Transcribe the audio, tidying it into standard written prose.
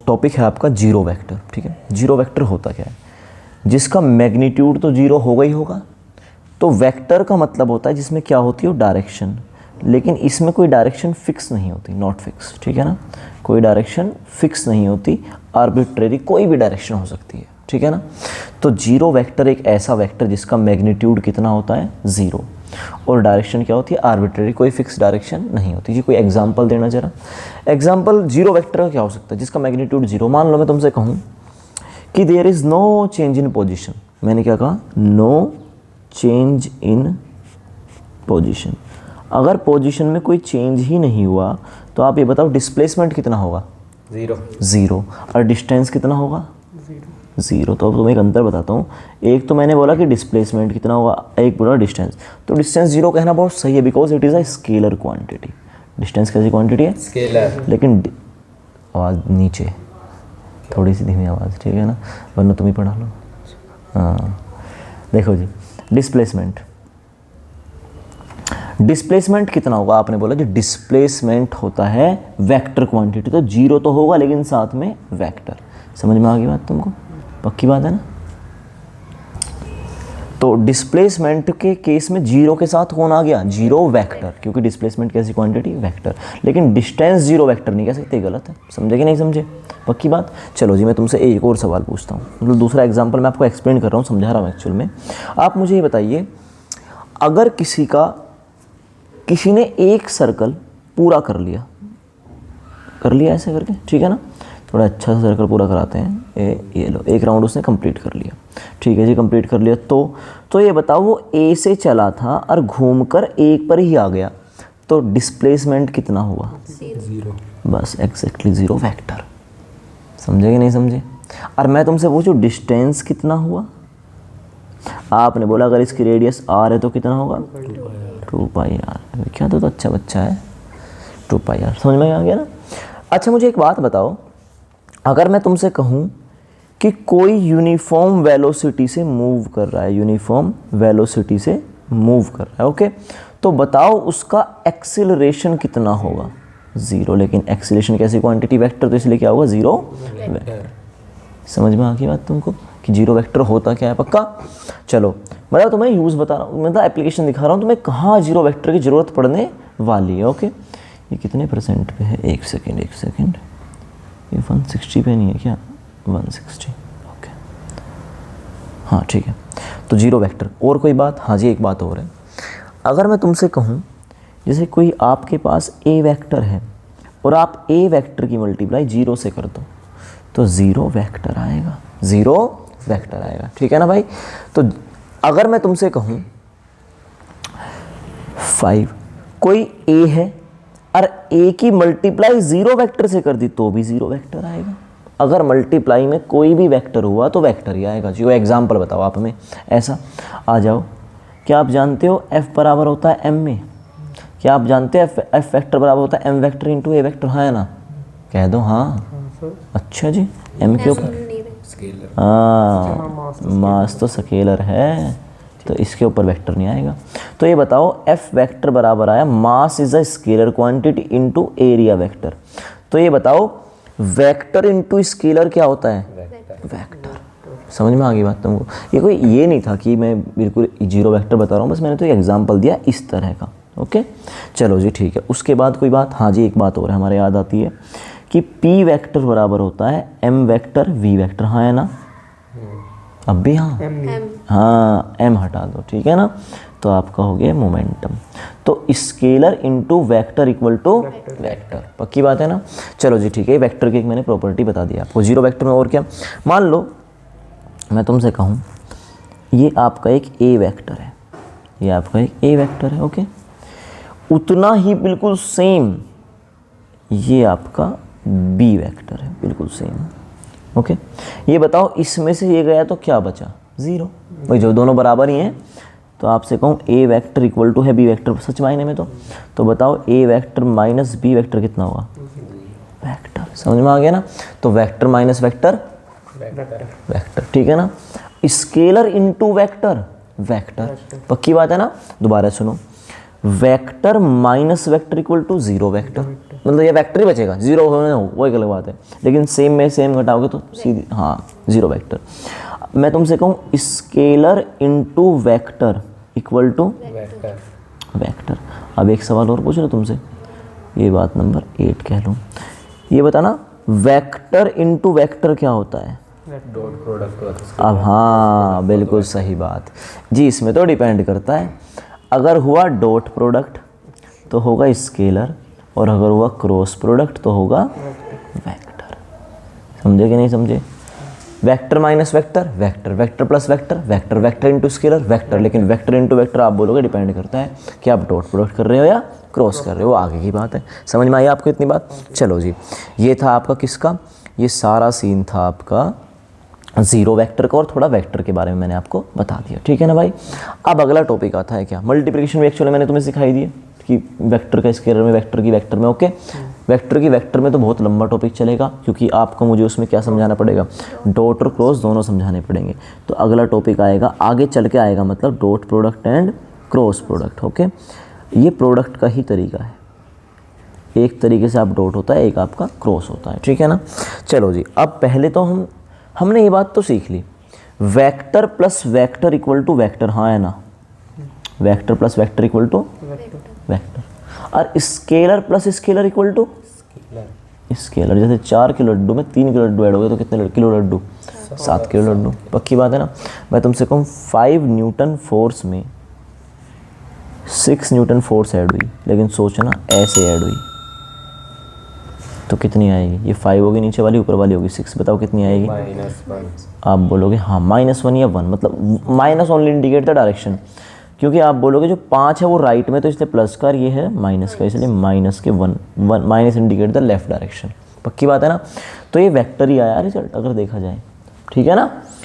Topic है आपका zero vector, ठीक है। जीरो वेक्टर होता क्या है, जिसका मैग्नीट्यूड तो जीरो होगा ही होगा। तो वेक्टर का मतलब होता है जिसमें क्या होती है, डायरेक्शन, लेकिन इसमें कोई डायरेक्शन फिक्स नहीं होती, नॉट फिक्स, ठीक है ना। कोई डायरेक्शन फिक्स नहीं होती, आर्बिट्रेरी कोई भी डायरेक्शन हो सकती है, ठीक है ना। तो जीरो वेक्टर एक ऐसा वेक्टर जिसका मैग्नीट्यूड कितना होता है, ज़ीरो, और डायरेक्शन क्या होती है, आर्बिट्रेरी, कोई फिक्स डायरेक्शन नहीं होती। जी कोई एग्जांपल देना जरा। एग्जांपल जीरो वेक्टर का क्या हो सकता है, जिसका मैग्नीट्यूड जीरो। मान लो मैं तुमसे कहूँ कि there is no change in position, मैंने क्या कहा, नो चेंज इन पोजिशन। अगर पोजीशन में कोई चेंज ही नहीं हुआ तो आप ये बताओ डिस्प्लेसमेंट कितना होगा, ज़ीरो, और डिस्टेंस कितना होगा, ज़ीरो। तो अब तुम्हें एक अंतर बताता हूँ, एक तो मैंने बोला कि डिस्प्लेसमेंट कितना होगा, एक बोला डिस्टेंस। तो डिस्टेंस जीरो कहना बहुत सही है, because it is a scalar quantity. Distance कैसी क्वांटिटी है, स्केलर। लेकिन आवाज़ नीचे, थोड़ी सी धीमी आवाज़, ठीक है ना, वरना तुम ही पढ़ा लो। हाँ देखो जी, डिस्प्लेसमेंट कितना होगा, आपने बोला कि डिस्प्लेसमेंट होता है वेक्टर क्वांटिटी, तो जीरो तो होगा लेकिन साथ में वेक्टर। समझ में आ गई बात तुमको, पक्की बात है ना। तो डिस्प्लेसमेंट के केस में जीरो के साथ कौन आ गया, जीरो वेक्टर, क्योंकि डिस्प्लेसमेंट कैसी क्वांटिटी, वेक्टर। लेकिन डिस्टेंस जीरो वेक्टर नहीं कह सकते, गलत है। समझे कि नहीं समझे, पक्की बात। चलो जी मैं तुमसे एक और सवाल पूछता हूँ, मतलब दूसरा एग्जाम्पल मैं आपको एक्सप्लेन कर रहा हूँ, समझा रहा हूँ एक्चुअल में। आप मुझे ये बताइए, अगर किसी ने एक सर्कल पूरा कर लिया ऐसे करके, ठीक है ना, थोड़ा अच्छा सा सर्कल पूरा कराते हैं, ये लो एक राउंड उसने कंप्लीट कर लिया, ठीक है जी, कंप्लीट कर लिया। तो ये बताओ वो ए से चला था और घूमकर एक पर ही आ गया, तो डिस्प्लेसमेंट कितना हुआ, ज़ीरो। बस एग्जैक्टली ज़ीरो वेक्टर। समझे कि नहीं समझे। और मैं तुमसे पूछूं डिस्टेंस कितना हुआ, आपने बोला अगर इसकी रेडियस आर है तो कितना होगा, 2πr। क्या तो अच्छा बच्चा है, 2πr। समझ में आ गया ना। अच्छा मुझे एक बात बताओ, अगर मैं तुमसे कहूँ कि कोई यूनिफॉर्म वेलोसिटी से मूव कर रहा है, यूनिफॉर्म वेलोसिटी से मूव कर रहा है, ओके, तो बताओ उसका एक्सीलरेशन कितना होगा, ज़ीरो। लेकिन एक्सीलरेशन कैसी क्वांटिटी, वेक्टर, तो इसलिए क्या होगा, ज़ीरो वेक्टर। समझ में आ गई बात तुमको कि जीरो वेक्टर होता क्या है, पक्का। चलो मतलब तुम्हें यूज़ बता रहा हूँ, मतलब एप्लीकेशन दिखा रहा हूँ तुम्हें कहाँ जीरो वेक्टर की ज़रूरत पड़ने वाली है, ओके। ये कितने परसेंट पे है, एक सेकेंड, ये 160 पे नहीं है क्या, 160, ओके, हाँ ठीक है। तो जीरो वेक्टर। और कोई बात, हाँ जी एक बात और है, अगर मैं तुमसे कहूँ जैसे कोई आपके पास ए वेक्टर है और आप ए वेक्टर की मल्टीप्लाई जीरो से कर दो, तो ज़ीरो वेक्टर आएगा, ज़ीरो वेक्टर आएगा, ठीक है ना भाई। तो अगर मैं तुमसे कहूँ 5, कोई ए है और ए की मल्टीप्लाई ज़ीरो वेक्टर से कर दी तो भी ज़ीरो वेक्टर आएगा। अगर मल्टीप्लाई में कोई भी वेक्टर हुआ तो वेक्टर ही आएगा जी। वो एग्जाम्पल बताओ आप हमें, ऐसा आ जाओ। क्या आप जानते हो f बराबर होता है m में, क्या आप जानते हैं f वेक्टर बराबर होता है m vector into a vector, हाँ है ना, कह दो हाँ। अच्छा जी, m के ऊपर, हाँ मास तो स्केलर है, तो इसके ऊपर वेक्टर नहीं आएगा। तो ये बताओ f वेक्टर बराबर आया mass is a scalar quantity into area vector. तो ये बताओ वेक्टर इनटू स्केलर क्या होता है, वेक्टर। समझ में आ गई बात तुमको। ये कोई ये नहीं था कि मैं बिल्कुल जीरो वेक्टर बता रहा हूँ, बस मैंने तो एक एग्जांपल दिया इस तरह का, ओके। चलो जी ठीक है। उसके बाद कोई बात, हाँ जी एक बात और है हमारे याद आती है कि p वेक्टर बराबर होता है m वेक्टर v वेक्टर, हाँ है ना, अब भी हाँ हाँ m हटा दो, ठीक है ना, तो आपका हो गया मोमेंटम। तो scalar into vector equal to vector, पक्की बात है ना। चलो जी ठीक है, वेक्टर की एक मैंने प्रॉपर्टी बता दी आपको जीरो वेक्टर में। और क्या, मान लो मैं तुमसे कहूँ ये आपका एक ए वेक्टर है, ये आपका एक ए वेक्टर है, ओके, उतना ही बिल्कुल सेम ये आपका बी वेक्टर है, बिल्कुल सेम, ओके। ये बताओ इसमें से ये गया तो क्या बचा, ज़ीरो। भाई जो दोनों बराबर ही हैं, तो आपसे कहूँ ए वेक्टर इक्वल टू है बी वेक्टर सच मायने में, तो बताओ ए वेक्टर माइनस बी वेक्टर कितना हुआ, वेक्टर। समझ में आ गया ना। तो वेक्टर माइनस वेक्टर वेक्टर, ठीक है ना। स्केलर इनटू वेक्टर वेक्टर, पक्की बात है ना। दोबारा सुनो, vector minus vector equal to zero vector, मतलब ये वेक्टर ही बचेगा, जीरो होने हो वो एक अलग बात है, लेकिन सेम में सेम घटाओगे तो सीधी हाँ जीरो वेक्टर। मैं तुमसे कहूँ scalar into vector equal to vector. अब एक सवाल और पूछ लो तुमसे, ये बात नंबर 8 कह लूँ, ये बताना वेक्टर इनटू वेक्टर क्या होता है? Dot product. अब हाँ बिल्कुल सही बात जी, इसमें तो डिपेंड करता है, अगर हुआ डॉट प्रोडक्ट तो होगा स्केलर, और अगर हुआ क्रॉस प्रोडक्ट तो होगा वेक्टर। समझे कि नहीं समझे? Vector minus vector vector, vector plus vector vector, vector into scalar vector, लेकिन वेक्टर इंटू वेक्टर आप बोलोगे डिपेंड करता है कि आप डॉट प्रोडक्ट कर रहे हो या क्रॉस कर रहे हो, आगे की बात है। समझ में आई आपको इतनी बात? चलो जी, ये था आपका किसका, ये सारा सीन था आपका जीरो वेक्टर का, और थोड़ा वेक्टर के बारे में मैंने आपको बता दिया, ठीक है ना भाई। अब अगला टॉपिक आता है क्या, मल्टीप्लिकेशन भी एक्चुअली मैंने तुम्हें सिखाई दी है कि वेक्टर का स्केलर में, वेक्टर की वेक्टर में, ओके। वेक्टर की वेक्टर में तो बहुत लंबा टॉपिक चलेगा, क्योंकि आपको मुझे उसमें क्या समझाना पड़ेगा, डॉट और क्रॉस दोनों समझाने पड़ेंगे। तो अगला टॉपिक आएगा आगे चल के आएगा, मतलब dot product and cross product, okay. ये प्रोडक्ट का ही तरीका है, एक तरीके से आप डॉट होता है, एक आपका क्रॉस होता है, ठीक है ना। चलो जी, अब पहले तो हमने ये बात तो सीख ली, vector plus vector equal to vector, हाँ है ना, vector plus vector equal to vector, और scalar plus scalar equal to scalar. जैसे 4 किलो लड्डू में 3 किलो लड्डू ऐड हो गए तो कितने किलो लड्डू? 7 किलो लड्डू। पक्की बात है ना। मैं तुमसे कहूँ 5 न्यूटन फोर्स में 6 न्यूटन फोर्स ऐड हुई, लेकिन सोचना ऐसे ऐड हुई तो कितनी आएगी? ये 5 होगी नीचे वाली, ऊपर वाली होगी 6, बताओ कितनी आएगी? -1। आप बोलोगे हाँ -1 या 1, मतलब minus only indicate the direction, क्योंकि आप बोलोगे जो 5 है वो राइट में, तो इसलिए प्लस का, ये है माइनस का, इसलिए माइनस के 1 minus indicate the left direction. पक्की बात है ना। तो ये वेक्टर ही आया रिजल्ट अगर देखा जाए, ठीक है ना।